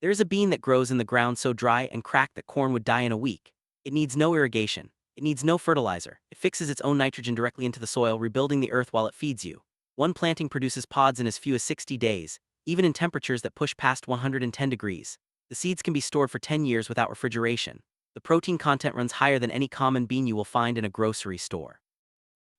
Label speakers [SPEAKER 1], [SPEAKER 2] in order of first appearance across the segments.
[SPEAKER 1] There is a bean that grows in the ground so dry and cracked that corn would die in a week. It needs no irrigation. It needs no fertilizer. It fixes its own nitrogen directly into the soil, rebuilding the earth while it feeds you. One planting produces pods in as few as 60 days, even in temperatures that push past 110 degrees. The seeds can be stored for 10 years without refrigeration. The protein content runs higher than any common bean you will find in a grocery store.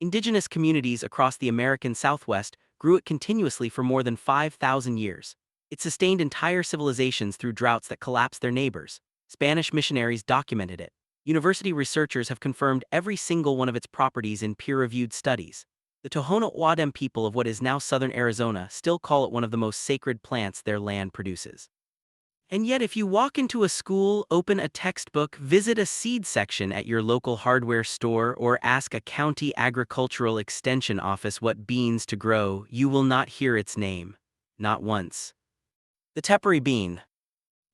[SPEAKER 1] Indigenous communities across the American Southwest grew it continuously for more than 5,000 years. It sustained entire civilizations through droughts that collapsed their neighbors. Spanish missionaries documented it. University researchers have confirmed every single one of its properties in peer-reviewed studies. The Tohono O'odham people of what is now southern Arizona still call it one of the most sacred plants their land produces. And yet, if you walk into a school, open a textbook, visit a seed section at your local hardware store, or ask a county agricultural extension office what beans to grow, you will not hear its name. Not once. The tepary bean.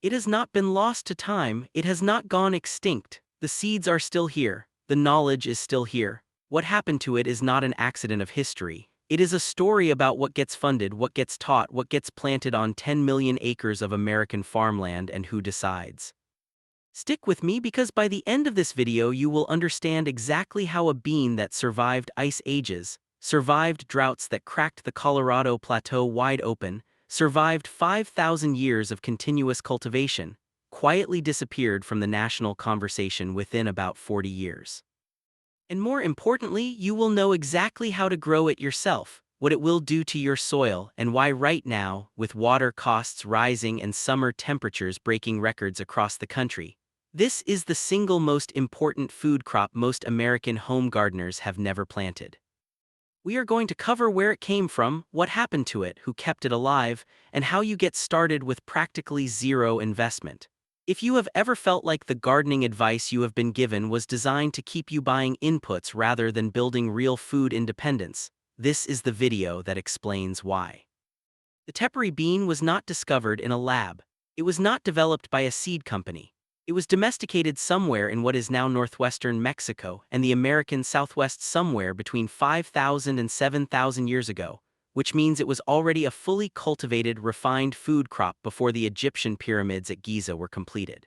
[SPEAKER 1] It has not been lost to time, it has not gone extinct. The seeds are still here, the knowledge is still here. What happened to it is not an accident of history. It is a story about what gets funded, what gets taught, what gets planted on 10 million acres of American farmland, and who decides. Stick with me, because by the end of this video you will understand exactly how a bean that survived ice ages, survived droughts that cracked the Colorado Plateau wide open, survived 5,000 years of continuous cultivation, quietly disappeared from the national conversation within about 40 years. And more importantly, you will know exactly how to grow it yourself, what it will do to your soil, and why right now, with water costs rising and summer temperatures breaking records across the country, this is the single most important food crop most American home gardeners have never planted. We are going to cover where it came from, what happened to it, who kept it alive, and how you get started with practically zero investment. If you have ever felt like the gardening advice you have been given was designed to keep you buying inputs rather than building real food independence, this is the video that explains why. The tepary bean was not discovered in a lab. It was not developed by a seed company. It was domesticated somewhere in what is now northwestern Mexico and the American Southwest somewhere between 5,000 and 7,000 years ago, which means it was already a fully cultivated, refined food crop before the Egyptian pyramids at Giza were completed.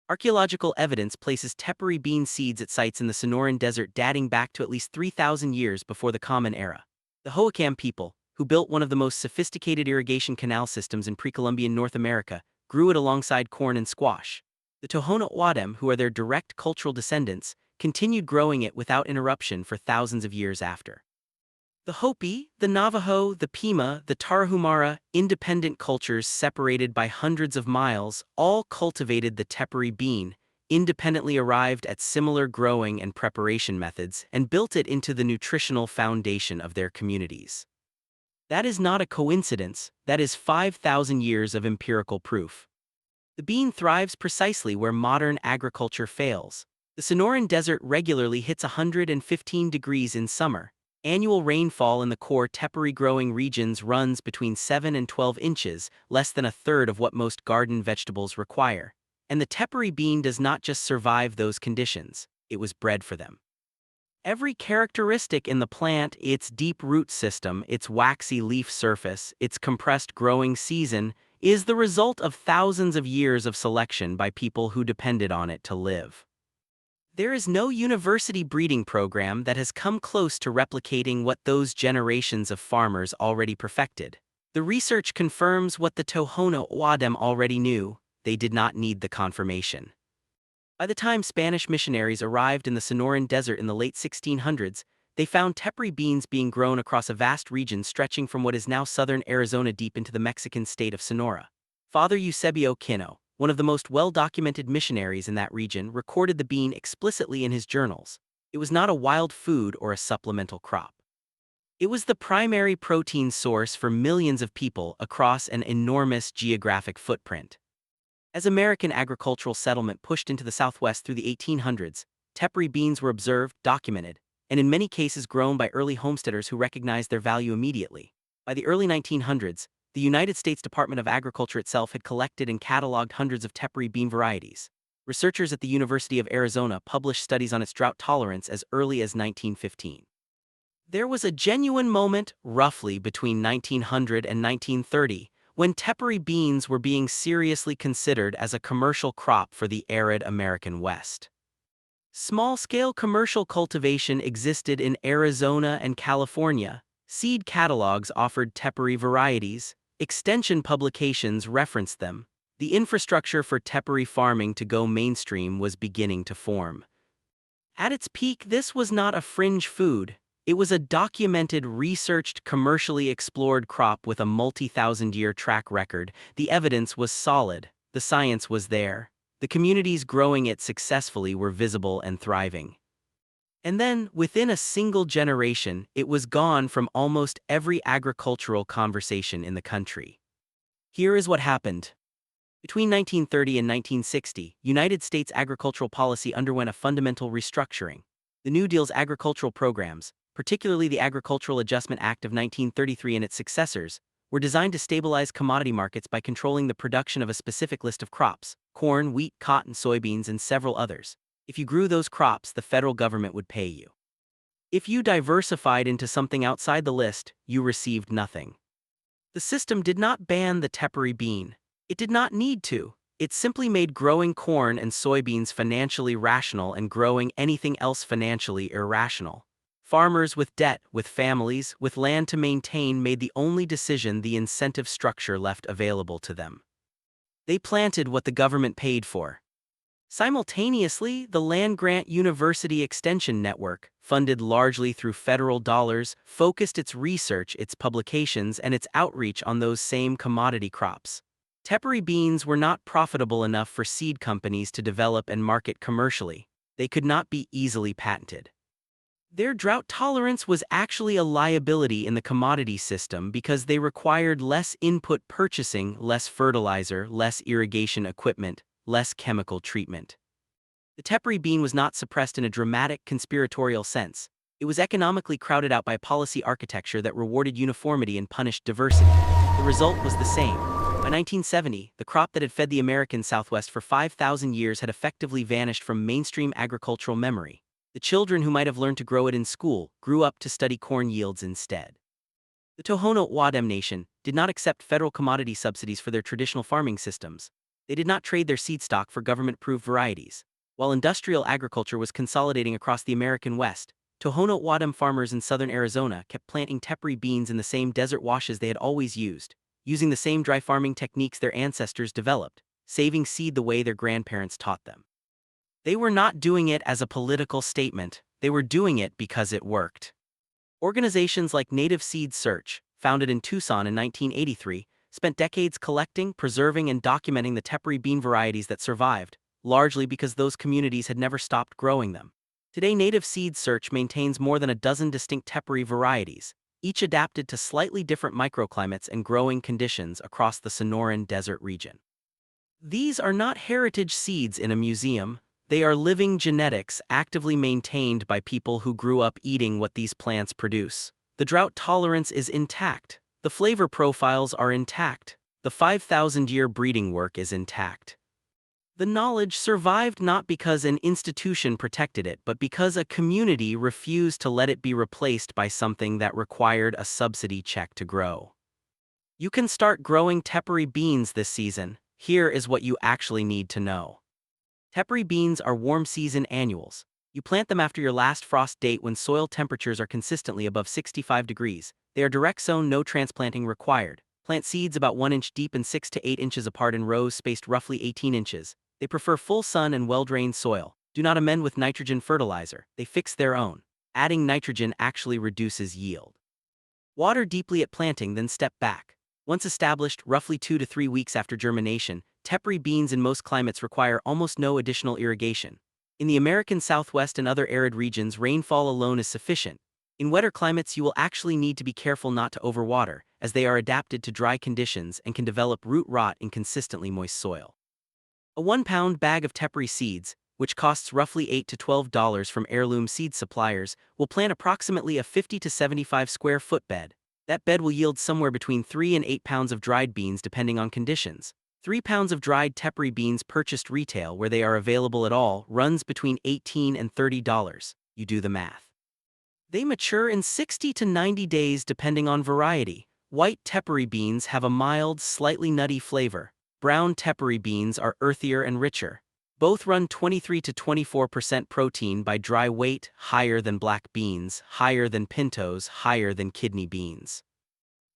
[SPEAKER 1] Archaeological evidence places tepary bean seeds at sites in the Sonoran Desert dating back to at least 3,000 years before the Common Era. The Hohokam people, who built one of the most sophisticated irrigation canal systems in pre-Columbian North America, grew it alongside corn and squash. The Tohono O'odham, who are their direct cultural descendants, continued growing it without interruption for thousands of years after. The Hopi, the Navajo, the Pima, the Tarahumara, independent cultures separated by hundreds of miles, all cultivated the tepary bean, independently arrived at similar growing and preparation methods, and built it into the nutritional foundation of their communities. That is not a coincidence, that is 5,000 years of empirical proof. The bean thrives precisely where modern agriculture fails. The Sonoran Desert regularly hits 115 degrees in summer. Annual rainfall in the core tepary-growing regions runs between 7 and 12 inches, less than a third of what most garden vegetables require. And the tepary bean does not just survive those conditions, it was bred for them. Every characteristic in the plant, its deep root system, its waxy leaf surface, its compressed growing season, is the result of thousands of years of selection by people who depended on it to live. There is no university breeding program that has come close to replicating what those generations of farmers already perfected. The research confirms what the Tohono O'odham already knew: they did not need the confirmation. By the time Spanish missionaries arrived in the Sonoran Desert in the late 1600s, they found tepary beans being grown across a vast region stretching from what is now southern Arizona deep into the Mexican state of Sonora. Father Eusebio Quino, one of the most well-documented missionaries in that region, recorded the bean explicitly in his journals. It was not a wild food or a supplemental crop. It was the primary protein source for millions of people across an enormous geographic footprint. As American agricultural settlement pushed into the Southwest through the 1800s, tepary beans were observed, documented, and in many cases grown by early homesteaders who recognized their value immediately. By the early 1900s, the United States Department of Agriculture itself had collected and cataloged hundreds of tepary bean varieties. Researchers at the University of Arizona published studies on its drought tolerance as early as 1915. There was a genuine moment, roughly between 1900 and 1930, when tepary beans were being seriously considered as a commercial crop for the arid American West. Small-scale commercial cultivation existed in Arizona and California. Seed catalogs offered tepary varieties. Extension publications referenced them. The infrastructure for tepary farming to go mainstream was beginning to form. At its peak, this was not a fringe food. It was a documented, researched, commercially explored crop with a multi-thousand-year track record. The evidence was solid. The science was there. The communities growing it successfully were visible and thriving. And then, within a single generation, it was gone from almost every agricultural conversation in the country. Here is what happened. Between 1930 and 1960, United States agricultural policy underwent a fundamental restructuring. The New Deal's agricultural programs, particularly the Agricultural Adjustment Act of 1933 and its successors, were designed to stabilize commodity markets by controlling the production of a specific list of crops: corn, wheat, cotton, soybeans, and several others. If you grew those crops, the federal government would pay you. If you diversified into something outside the list, you received nothing. The system did not ban the tepary bean. It did not need to. It simply made growing corn and soybeans financially rational and growing anything else financially irrational. Farmers with debt, with families, with land to maintain made the only decision the incentive structure left available to them. They planted what the government paid for. Simultaneously, the land-grant university extension network, funded largely through federal dollars, focused its research, its publications, and its outreach on those same commodity crops. Tepary beans were not profitable enough for seed companies to develop and market commercially. They could not be easily patented. Their drought tolerance was actually a liability in the commodity system because they required less input purchasing, less fertilizer, less irrigation equipment, less chemical treatment. The tepary bean was not suppressed in a dramatic, conspiratorial sense. It was economically crowded out by a policy architecture that rewarded uniformity and punished diversity. The result was the same. By 1970, the crop that had fed the American Southwest for 5,000 years had effectively vanished from mainstream agricultural memory. The children who might have learned to grow it in school grew up to study corn yields instead. The Tohono O'odham Nation did not accept federal commodity subsidies for their traditional farming systems. They did not trade their seed stock for government-approved varieties. While industrial agriculture was consolidating across the American West, Tohono O'odham farmers in southern Arizona kept planting tepary beans in the same desert washes they had always used, using the same dry farming techniques their ancestors developed, saving seed the way their grandparents taught them. They were not doing it as a political statement. They were doing it because it worked. Organizations like Native Seed Search, founded in Tucson in 1983, spent decades collecting, preserving, and documenting the tepary bean varieties that survived, largely because those communities had never stopped growing them. Today, Native Seed Search maintains more than a dozen distinct tepary varieties, each adapted to slightly different microclimates and growing conditions across the Sonoran Desert region. These are not heritage seeds in a museum. They are living genetics actively maintained by people who grew up eating what these plants produce. The drought tolerance is intact. The flavor profiles are intact. The 5,000-year breeding work is intact. The knowledge survived not because an institution protected it, but because a community refused to let it be replaced by something that required a subsidy check to grow. You can start growing tepary beans this season. Here is what you actually need to know. Tepary beans are warm season annuals. You plant them after your last frost date when soil temperatures are consistently above 65 degrees. They are direct sown, no transplanting required. Plant seeds about 1 inch deep and 6 to 8 inches apart in rows spaced roughly 18 inches. They prefer full sun and well-drained soil. Do not amend with nitrogen fertilizer. They fix their own. Adding nitrogen actually reduces yield. Water deeply at planting, then step back. Once established, roughly 2 to 3 weeks after germination, tepary beans in most climates require almost no additional irrigation. In the American Southwest and other arid regions, rainfall alone is sufficient. In wetter climates, you will actually need to be careful not to overwater, as they are adapted to dry conditions and can develop root rot in consistently moist soil. A 1-pound bag of tepary seeds, which costs roughly $8 to $12 from heirloom seed suppliers, will plant approximately a 50 to 75 square foot bed. That bed will yield somewhere between 3 and 8 pounds of dried beans depending on conditions. 3 pounds of dried tepary beans purchased retail, where they are available at all, runs between $18 and $30. You do the math. They mature in 60 to 90 days depending on variety. White tepary beans have a mild, slightly nutty flavor. Brown tepary beans are earthier and richer. Both run 23 to 24% protein by dry weight, higher than black beans, higher than pintos, higher than kidney beans.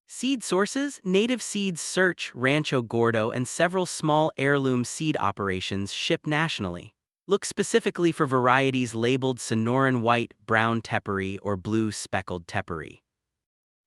[SPEAKER 1] Seed sources: Native Seeds Search, Rancho Gordo, and several small heirloom seed operations ship nationally. Look specifically for varieties labeled Sonoran White, Brown Tepary, or Blue Speckled Tepary.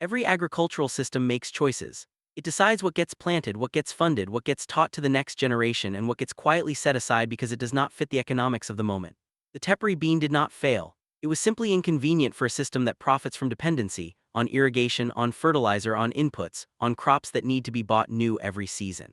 [SPEAKER 1] Every agricultural system makes choices. It decides what gets planted, what gets funded, what gets taught to the next generation, and what gets quietly set aside because it does not fit the economics of the moment. The tepary bean did not fail. It was simply inconvenient for a system that profits from dependency on irrigation, on fertilizer, on inputs, on crops that need to be bought new every season.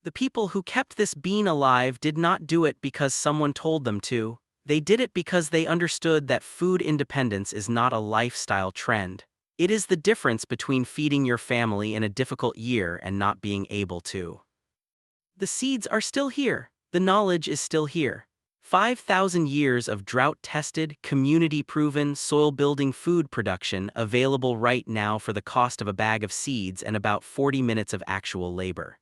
[SPEAKER 1] The people who kept this bean alive did not do it because someone told them to. They did it because they understood that food independence is not a lifestyle trend. It is the difference between feeding your family in a difficult year and not being able to. The seeds are still here. The knowledge is still here. 5,000 years of drought-tested, community-proven, soil-building food production available right now for the cost of a bag of seeds and about 40 minutes of actual labor.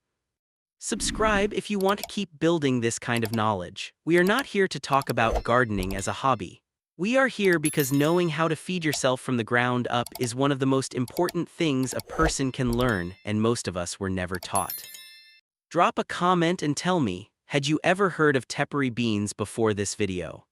[SPEAKER 1] Subscribe if you want to keep building this kind of knowledge. We are not here to talk about gardening as a hobby. We are here because knowing how to feed yourself from the ground up is one of the most important things a person can learn, and most of us were never taught. Drop a comment and tell me, had you ever heard of tepary beans before this video?